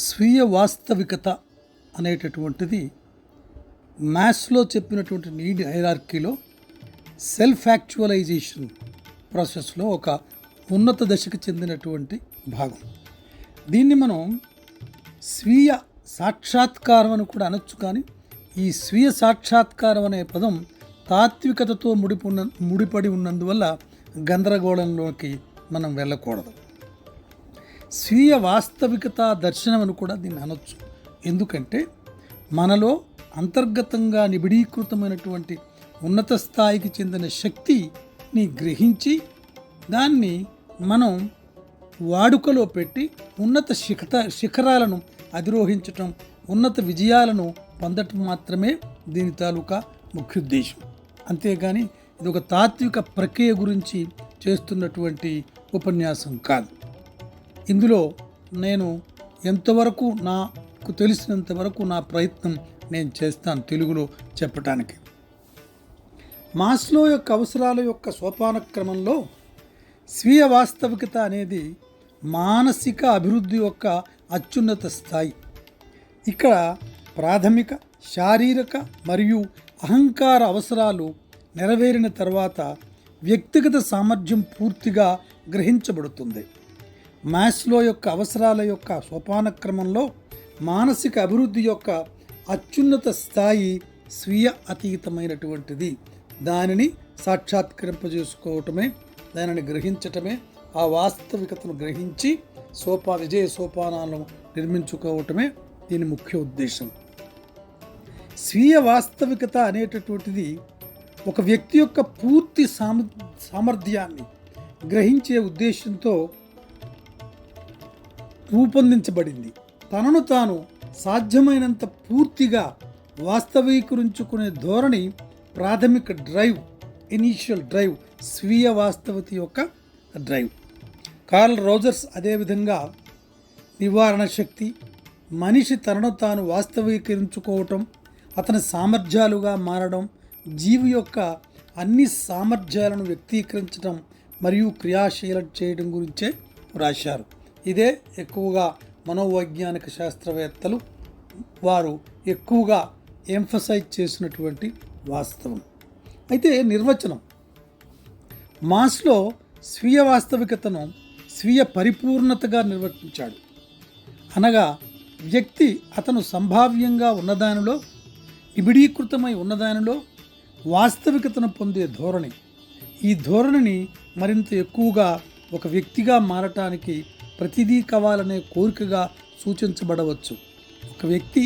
స్వీయ వాస్తవికత అనేటటువంటిది మ్యాథ్స్లో చెప్పినటువంటి నీడ్ హైరార్కీలో సెల్ఫ్ యాక్చువలైజేషన్ ప్రాసెస్లో ఒక ఉన్నత దశకు చెందినటువంటి భాగం. దీన్ని మనం స్వీయ సాక్షాత్కారం అని కూడా అనొచ్చు. కానీ ఈ స్వీయ సాక్షాత్కారం అనే పదం తాత్వికతతో ముడిపడి ఉన్నందువల్ల గందరగోళంలోకి మనం వెళ్ళకూడదు. స్వీయ వాస్తవికత దర్శనం అని కూడా దీన్ని అనొచ్చు. ఎందుకంటే మనలో అంతర్గతంగా నిబిడీకృతమైనటువంటి ఉన్నత స్థాయికి చెందిన శక్తిని గ్రహించి దాన్ని మనం వాడుకలో పెట్టి ఉన్నత శిఖరాలను అధిరోహించటం, ఉన్నత విజయాలను పొందటం మాత్రమే దీని తాలూకా ముఖ్య ఉద్దేశం. అంతేగాని ఇది ఒక తాత్విక ప్రక్రియ గురించి చేస్తున్నటువంటి ఉపన్యాసం కాదు. ఇందులో నేను ఎంతవరకు నాకు తెలిసినంత వరకు నా ప్రయత్నం నేను చేస్తాను తెలుగులో చెప్పటానికి. మాస్లో యొక్క అవసరాల యొక్క సోపాన క్రమంలో స్వీయ వాస్తవికత అనేది మానసిక అభివృద్ధి యొక్క అత్యున్నత స్థాయి. ఇక్కడ ప్రాథమిక శారీరక మరియు అహంకార అవసరాలు నెరవేరిన తర్వాత వ్యక్తిగత సామర్థ్యం పూర్తిగా గ్రహించబడుతుంది. మాస్లో యొక్క అవసరాల యొక్క సోపాన క్రమంలో మానసిక అభివృద్ధి యొక్క అత్యున్నత స్థాయి స్వీయ అతీతమైనటువంటిది. దానిని సాక్షాత్కరింపజేసుకోవటమే, దానిని గ్రహించటమే, ఆ వాస్తవికతను గ్రహించి విజయ సోపానాలను నిర్మించుకోవటమే దీని ముఖ్య ఉద్దేశం. స్వీయ వాస్తవికత అనేటటువంటిది ఒక వ్యక్తి యొక్క పూర్తి సామర్థ్యాన్ని గ్రహించే ఉద్దేశంతో రూపొందించబడింది. తనను తాను సాధ్యమైనంత పూర్తిగా వాస్తవీకరించుకునే ధోరణి ప్రాథమిక డ్రైవ్, ఇనీషియల్ డ్రైవ్, స్వీయ వాస్తవత యొక్క డ్రైవ్. కార్ల్ రోజర్స్ అదేవిధంగా నివారణ శక్తి, మనిషి తనను తాను వాస్తవీకరించుకోవటం, అతని సామర్థ్యాలుగా మారడం, జీవి యొక్క అన్ని సామర్థ్యాలను వ్యక్తీకరించడం మరియు క్రియాశీలం చేయడం గురించే రాశారు. ఇదే ఎక్కువగా మనోవైజ్ఞానిక శాస్త్రవేత్తలు వారు ఎక్కువగా ఎంఫసైజ్ చేసినటువంటి వాస్తవం. అయితే నిర్వచనం మాస్లో స్వీయ వాస్తవికతను స్వీయ పరిపూర్ణతగా నిర్వచించాడు. అనగా వ్యక్తి అతను సంభావ్యంగా ఉన్నదానిలో, నిబిడీకృతమై ఉన్నదానిలో వాస్తవికతను పొందే ధోరణి. ఈ ధోరణిని మరింత ఎక్కువగా ఒక వ్యక్తిగా మారటానికి ప్రతిదీ కావాలనే కోరికగా సూచించబడవచ్చు. ఒక వ్యక్తి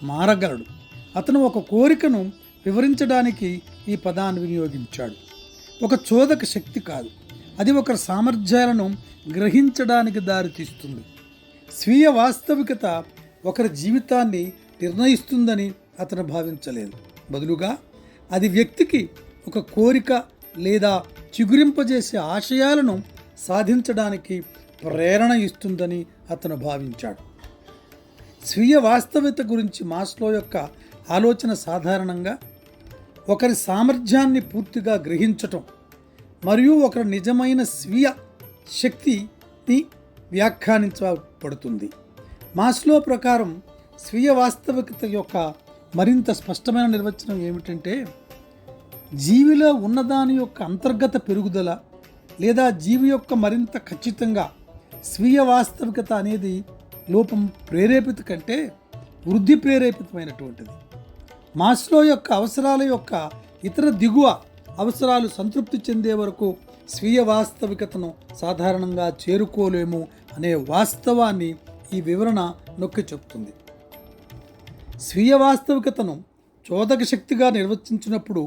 మారగలడు. అతను ఒక కోరికను వివరించడానికి ఈ పదాన్ని వినియోగించాడు. ఒక చోదక శక్తి కాదు, అది ఒకరి సామర్థ్యాలను గ్రహించడానికి దారితీస్తుంది. స్వీయ వాస్తవికత ఒకరి జీవితాన్ని నిర్ణయిస్తుందని అతను భావించలేదు. బదులుగా అది వ్యక్తికి ఒక కోరిక లేదా చిగురింపజేసే ఆశయాలను సాధించడానికి ప్రేరణ ఇస్తుందని అతను భావించాడు. స్వీయ వాస్తవికత గురించి మాస్లో యొక్క ఆలోచన సాధారణంగా ఒకరి సామర్థ్యాన్ని పూర్తిగా గ్రహించటం మరియు ఒకరి నిజమైన స్వీయ శక్తిని వ్యాఖ్యానించబడుతుంది. మాస్లో ప్రకారం స్వీయ వాస్తవికత యొక్క మరింత స్పష్టమైన నిర్వచనం ఏమిటంటే, జీవిలో ఉన్నదాని యొక్క అంతర్గత పెరుగుదల లేదా జీవి యొక్క మరింత ఖచ్చితంగా స్వీయ వాస్తవికత అనేది లోపం ప్రేరేపిత కంటే వృద్ధి ప్రేరేపితమైనటువంటిది. మాస్లో యొక్క అవసరాల యొక్క ఇతర దిగువ అవసరాలు సంతృప్తి చెందే వరకు స్వీయ వాస్తవికతను సాధారణంగా చేరుకోలేము అనే వాస్తవాన్ని ఈ వివరణ నొక్కి చెప్తుంది. స్వీయ వాస్తవికతను చోదక శక్తిగా నిర్వచించినప్పుడు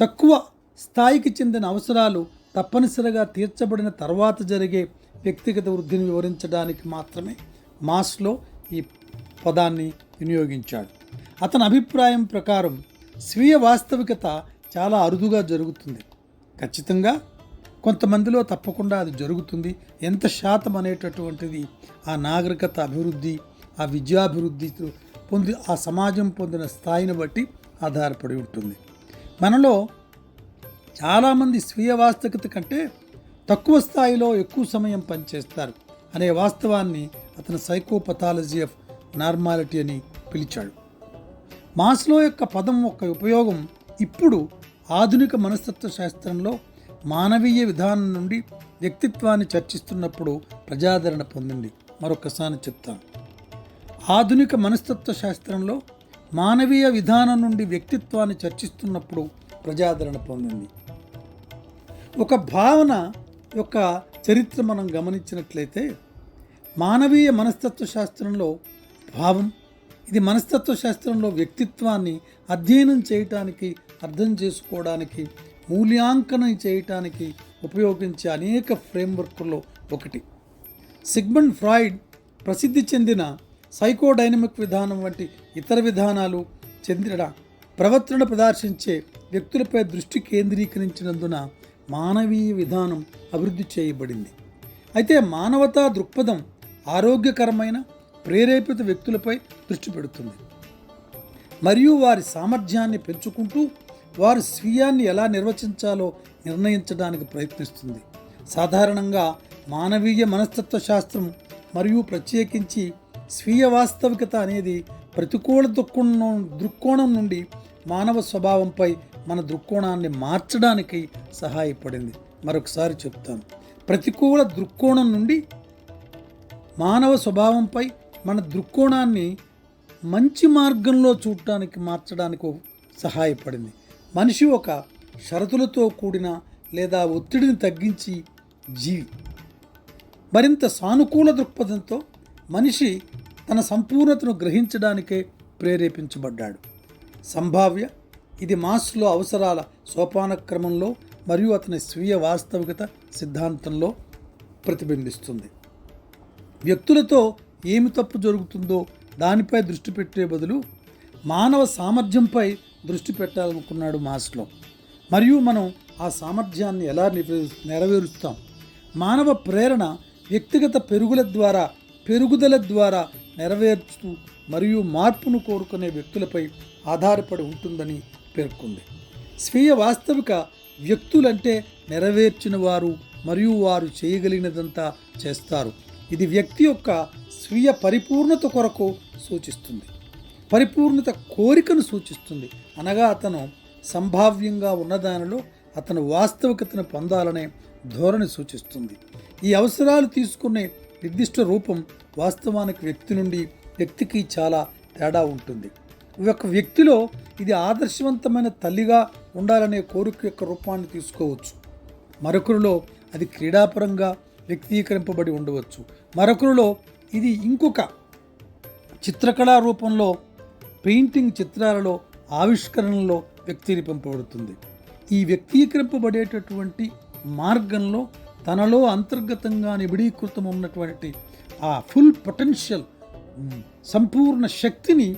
తక్కువ స్థాయికి చెందిన అవసరాలు తప్పనిసరిగా తీర్చబడిన తర్వాత జరిగే వ్యక్తిగత వృద్ధిని వివరించడానికి మాత్రమే మాస్లో ఈ పదాన్ని వినియోగించాడు. అతని అభిప్రాయం ప్రకారం స్వీయ వాస్తవికత చాలా అరుదుగా జరుగుతుంది. ఖచ్చితంగా కొంతమందిలో తప్పకుండా అది జరుగుతుంది. ఎంత శాతం అనేటటువంటిది ఆ నాగరికత అభివృద్ధి, ఆ విద్యాభివృద్ధి ఆ సమాజం పొందిన స్థాయిని బట్టి ఆధారపడి ఉంటుంది. మనలో చాలామంది స్వీయ వాస్తవికత కంటే తక్కువ స్థాయిలో ఎక్కువ సమయం పనిచేస్తారు అనే వాస్తవాన్ని అతను సైకోపథాలజీ ఆఫ్ నార్మాలిటీ అని పిలిచాడు. మాస్లో యొక్క పదం యొక్క ఉపయోగం ఇప్పుడు ఆధునిక మనస్తత్వ శాస్త్రంలో మానవీయ విధానం నుండి వ్యక్తిత్వాన్ని చర్చిస్తున్నప్పుడు ప్రజాదరణ పొందింది. మరొకసారి చెప్తాను. ఆధునిక మనస్తత్వ శాస్త్రంలో మానవీయ విధానం నుండి వ్యక్తిత్వాన్ని చర్చిస్తున్నప్పుడు ప్రజాదరణ పొందింది. ఒక భావన యొక్క చరిత్ర మనం గమనించినట్లయితే మానవీయ మనస్తత్వ శాస్త్రంలో భావం, ఇది మనస్తత్వ శాస్త్రంలో వ్యక్తిత్వాన్ని అధ్యయనం చేయటానికి, అర్థం చేసుకోవడానికి, మూల్యాంకనం చేయటానికి ఉపయోగించే అనేక ఫ్రేమ్వర్క్లో ఒకటి. సిగ్మండ్ ఫ్రాయిడ్ ప్రసిద్ధి చెందిన సైకోడైనమిక్ విధానం వంటి ఇతర విధానాలు చెందిన ప్రవర్తన ప్రదర్శించే వ్యక్తులపై దృష్టి కేంద్రీకరించినందున మానవీయ విధానం అభివృద్ధి చేయబడింది. అయితే మానవతా దృక్పథం ఆరోగ్యకరమైన ప్రేరేపిత వ్యక్తులపై దృష్టి పెడుతుంది మరియు వారి సామర్థ్యాన్ని పెంచుకుంటూ వారి స్వీయాన్ని ఎలా నిర్వచించాలో నిర్ణయించడానికి ప్రయత్నిస్తుంది. సాధారణంగా మానవీయ మనస్తత్వ శాస్త్రం మరియు ప్రత్యేకించి స్వీయ వాస్తవికత అనేది ప్రతికూల దృక్కోణం నుండి మానవ స్వభావంపై మన దృక్కోణాన్ని మార్చడానికి సహాయపడింది. మరొకసారి చెప్తాను. ప్రతికూల దృక్కోణం నుండి మానవ స్వభావంపై మన దృక్కోణాన్ని మంచి మార్గంలో చూడటానికి మార్చడానికి సహాయపడింది. మనిషి ఒక షరతులతో కూడిన లేదా ఒత్తిడిని తగ్గించి జీవి. మరింత సానుకూల దృక్పథంతో మనిషి తన సంపూర్ణతను గ్రహించడానికే ప్రేరేపించబడ్డాడు. సంభావ్య, ఇది మాస్లో అవసరాల సోపానక్రమంలో మరియు అతని స్వీయ వాస్తవికత సిద్ధాంతంలో ప్రతిబింబిస్తుంది. వ్యక్తులతో ఏమి తప్పు జరుగుతుందో దానిపై దృష్టి పెట్టే బదులు మానవ సామర్థ్యంపై దృష్టి పెట్టాలనుకున్నాడు మాస్లో. మరియు మనం ఆ సామర్థ్యాన్ని ఎలా నెరవేరుస్తాం? మానవ ప్రేరణ వ్యక్తిగత పెరుగుదల ద్వారా నెరవేర్చు మరియు మార్పును కోరుకునే వ్యక్తులపై ఆధారపడి ఉంటుందని పేర్కొంది. స్వీయ వాస్తవిక వ్యక్తులంటే నెరవేర్చిన వారు మరియు వారు చేయగలిగినదంతా చేస్తారు. ఇది వ్యక్తి యొక్క స్వీయ పరిపూర్ణత కొరకు సూచిస్తుంది, పరిపూర్ణత కోరికను సూచిస్తుంది. అనగా అతను సంభావ్యంగా ఉన్నదానిలో అతను వాస్తవికతను పొందాలనే ధోరణి సూచిస్తుంది. ఈ అవసరాలు తీసుకునే నిర్దిష్ట రూపం వాస్తవానికి వ్యక్తి నుండి వ్యక్తికి చాలా తేడా ఉంటుంది. ఒక వ్యక్తిలో ఇది ఆదర్శవంతమైన తల్లిగా ఉండాలనే కోరిక యొక్క రూపాన్ని తీసుకోవచ్చు. మరొకరిలో అది క్రీడాపరంగా వ్యక్తీకరింపబడి ఉండవచ్చు. మరొకరిలో ఇది ఇంకొక చిత్రకళా రూపంలో, పెయింటింగ్ చిత్రాలలో, ఆవిష్కరణలో వ్యక్తీకరింపబడుతుంది. ఈ వ్యక్తీకరింపబడేటటువంటి మార్గంలో తనలో అంతర్గతంగా నిబిడీకృతం ఉన్నటువంటి ఆ ఫుల్ పొటెన్షియల్, సంపూర్ణ శక్తిని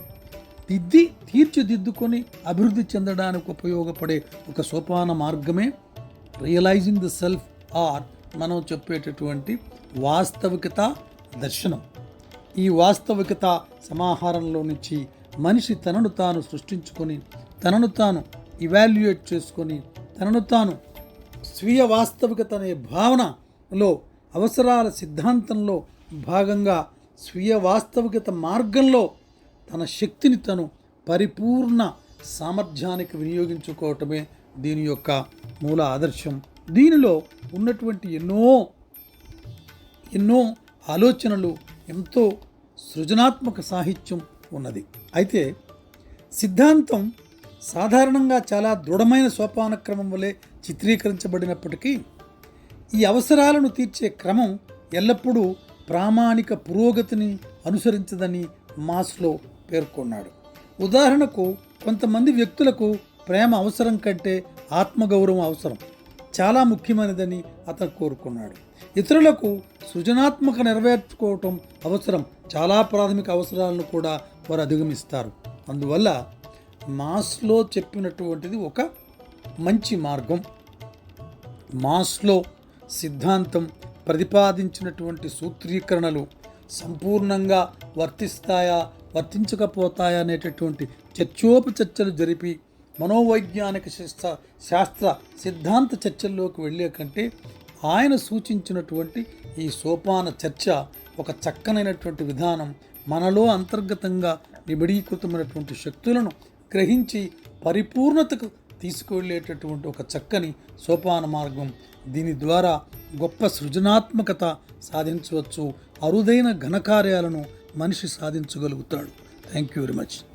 తీర్చిదిద్దుకొని అభివృద్ధి చెందడానికి ఉపయోగపడే ఒక సోపాన మార్గమే రియలైజింగ్ ద సెల్ఫ్, ఆర్ మనం చెప్పేటటువంటి వాస్తవికత దర్శనం. ఈ వాస్తవికత సమాహారంలో నుంచి మనిషి తనను తాను సృష్టించుకొని, తనను తాను ఇవాల్యుయేట్ చేసుకొని, తనను తాను స్వీయ వాస్తవికత అనే భావనలో, అవసరాల సిద్ధాంతంలో భాగంగా స్వీయ వాస్తవికత మార్గంలో తన శక్తిని తను పరిపూర్ణ సామర్థ్యానికి వినియోగించుకోవటమే దీని యొక్క మూల ఆదర్శం. దీనిలో ఉన్నటువంటి ఎన్నో ఆలోచనలు, ఎంతో సృజనాత్మక సాహిత్యం ఉన్నది. అయితే సిద్ధాంతం సాధారణంగా చాలా దృఢమైన సోపానక్రమం వలె చిత్రీకరించబడినప్పటికీ ఈ అవసరాలను తీర్చే క్రమం ఎల్లప్పుడూ ప్రామాణిక పురోగతిని అనుసరించదని మాస్లో పేర్కొన్నాడు. ఉదాహరణకు, కొంతమంది వ్యక్తులకు ప్రేమ అవసరం కంటే ఆత్మగౌరవం అవసరం చాలా ముఖ్యమైనదని అతను కోరుకున్నాడు. ఇతరులకు సృజనాత్మక నెరవేర్చుకోవటం అవసరం, చాలా ప్రాథమిక అవసరాలను కూడా వారు అధిగమిస్తారు. అందువల్ల మాస్లో చెప్పినటువంటిది ఒక మంచి మార్గం. మాస్లో సిద్ధాంతం ప్రతిపాదించినటువంటి సూత్రీకరణలు సంపూర్ణంగా వర్తిస్తాయా, వర్తించకపోతాయా అనేటటువంటి చర్చోపచర్చలు జరిపి మనోవైజ్ఞానిక శాస్త్ర సిద్ధాంత చర్చల్లోకి వెళ్ళే కంటే ఆయన సూచించినటువంటి ఈ సోపాన చర్చ ఒక చక్కనైనటువంటి విధానం. మనలో అంతర్గతంగా నిబిడీకృతమైనటువంటి శక్తులను గ్రహించి పరిపూర్ణతకు తీసుకువెళ్ళేటటువంటి ఒక చక్కని సోపాన మార్గం. దీని ద్వారా గొప్ప సృజనాత్మకత సాధించవచ్చు. అరుదైన ఘనకార్యాలను మనిషి సాధించగలుగుతాడు. Thank you very much.